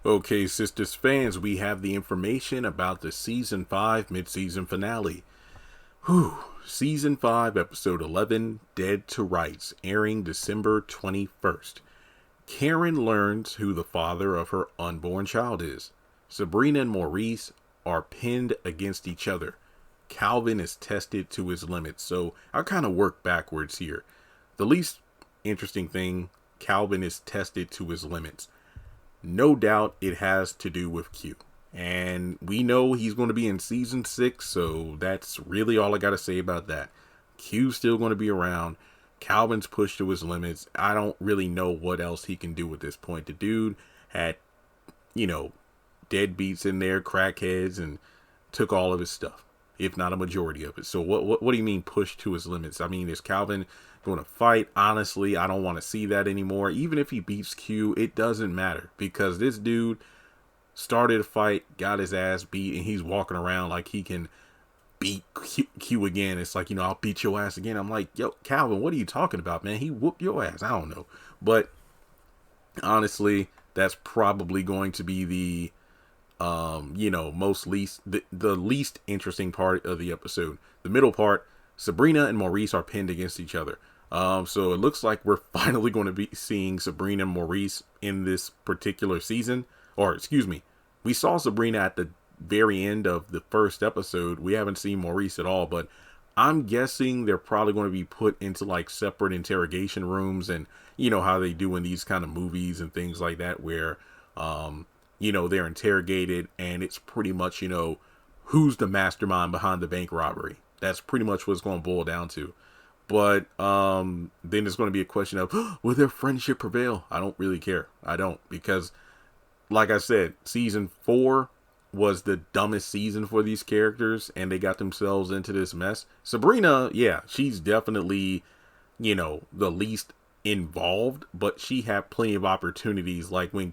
Okay, Sistas fans, we have the information about the Season 5 mid-season finale. Whew. Season 5, Episode 11, Dead to Rights, airing December 21st. Karen learns who the father of her unborn child is. Sabrina and Maurice are pinned against each other. Calvin is tested to his limits, so I'll kind of work backwards here. The least interesting thing, Calvin is tested to his limits. No doubt it has to do with Q. And we know he's going to be in season 6, so that's really all I got to say about that. Q's still going to be around. Calvin's pushed to his limits. I don't really know what else he can do at this point. The dude had, deadbeats in there, crackheads, and took all of his stuff, if not a majority of it. So what do you mean pushed to his limits? I mean, is Calvin going to fight? Honestly, I don't want to see that anymore. Even if he beats Q, it doesn't matter, because this dude started a fight, got his ass beat, and he's walking around like he can beat Q again. It's like, I'll beat your ass again. I'm like, yo, Calvin, what are you talking about, man? He whooped your ass. I don't know. But honestly, that's probably going to be the the least interesting part of the episode. The middle part, Sabrina and Maurice are pinned against each other. So it looks like we're finally going to be seeing Sabrina and Maurice in this particular season. Or, excuse me, we saw Sabrina at the very end of the first episode. We haven't seen Maurice at all, but I'm guessing they're probably going to be put into like separate interrogation rooms, and how they do in these kind of movies and things like that, where they're interrogated, and it's pretty much who's the mastermind behind the bank robbery. That's pretty much what it's going to boil down to. But then there's going to be a question of, will their friendship prevail? I don't really care. I don't, because like I said, season 4 was the dumbest season for these characters, and they got themselves into this mess. Sabrina, yeah, she's definitely, the least involved, but she had plenty of opportunities. Like when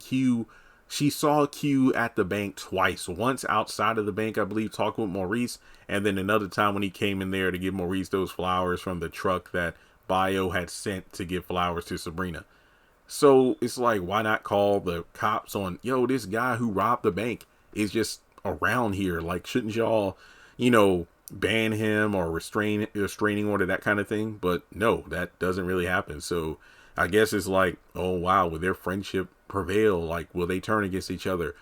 she saw Q at the bank twice. Once outside of the bank, I believe, talking with Maurice, and then another time when he came in there to give Maurice those flowers from the truck that Bio had sent to give flowers to Sabrina. So it's like, why not call the cops on, this guy who robbed the bank is just around here. Like, shouldn't y'all, ban him or restraining order, that kind of thing? But no, that doesn't really happen. So I guess it's like, oh wow, will their friendship prevail? Like, will they turn against each other?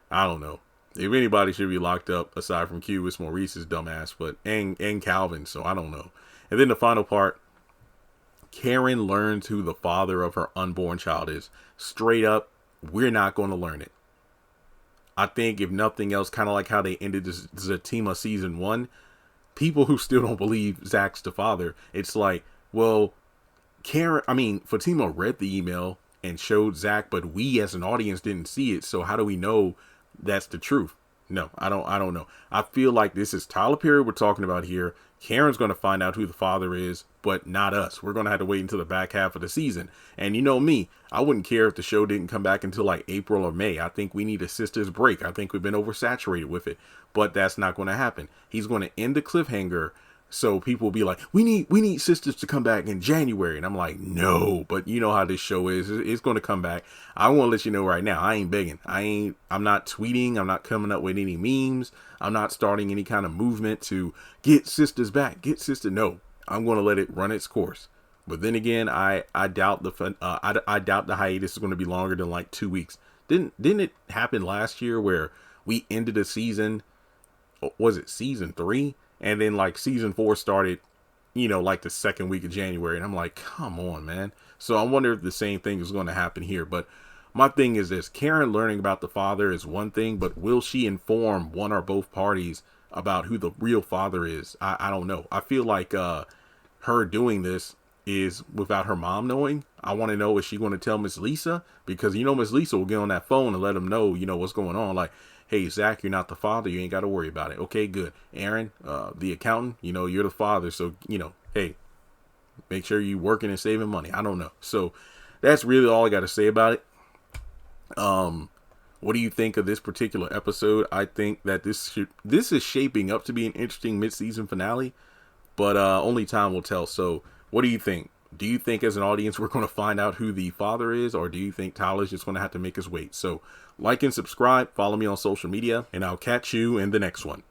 I don't know. If anybody should be locked up aside from Q, it's Maurice's dumbass, but and Calvin. So I don't know. And then the final part, Karen learns who the father of her unborn child is. Straight up, we're not going to learn it. I think if nothing else, kind of like how they ended Zatima season 1, people who still don't believe Zach's the father, it's like, well, Fatima read the email and showed Zach, but we as an audience didn't see it. So how do we know that's the truth? No, I don't know. I feel like this is Tyler Perry we're talking about here. Karen's going to find out who the father is, but not us. We're going to have to wait until the back half of the season. And you know me, I wouldn't care if the show didn't come back until like April or May. I think we need a Sistas break. I think we've been oversaturated with it, but that's not going to happen. He's going to end the cliffhanger, so people will be like, we need Sistas to come back in January. And I'm like, no, but you know how this show is. It's going to come back. I want to let you know right now, I ain't begging. I'm not tweeting. I'm not coming up with any memes. I'm not starting any kind of movement to get Sistas back. Get Sistas. No, I'm going to let it run its course. But then again, I doubt I doubt the hiatus is going to be longer than like 2 weeks. Didn't it happen last year where we ended a season? Was it season 3? And then like season 4 started, like the second week of January. And I'm like, come on, man. So I wonder if the same thing is going to happen here. But my thing is this: Karen learning about the father is one thing, but will she inform one or both parties about who the real father is? I don't know. I feel like her doing this is without her mom knowing. I want to know, is she going to tell Miss Lisa? Because, Miss Lisa will get on that phone and let them know, what's going on. Like, hey, Zach, you're not the father. You ain't got to worry about it. Okay, good. Aaron, the accountant, you're the father. So, hey, make sure you working and saving money. I don't know. So that's really all I got to say about it. What do you think of this particular episode? I think that this is shaping up to be an interesting mid-season finale, but only time will tell. So what do you think? Do you think as an audience we're going to find out who the father is, or do you think Tyler's just going to have to make us wait? So like and subscribe, follow me on social media, and I'll catch you in the next one.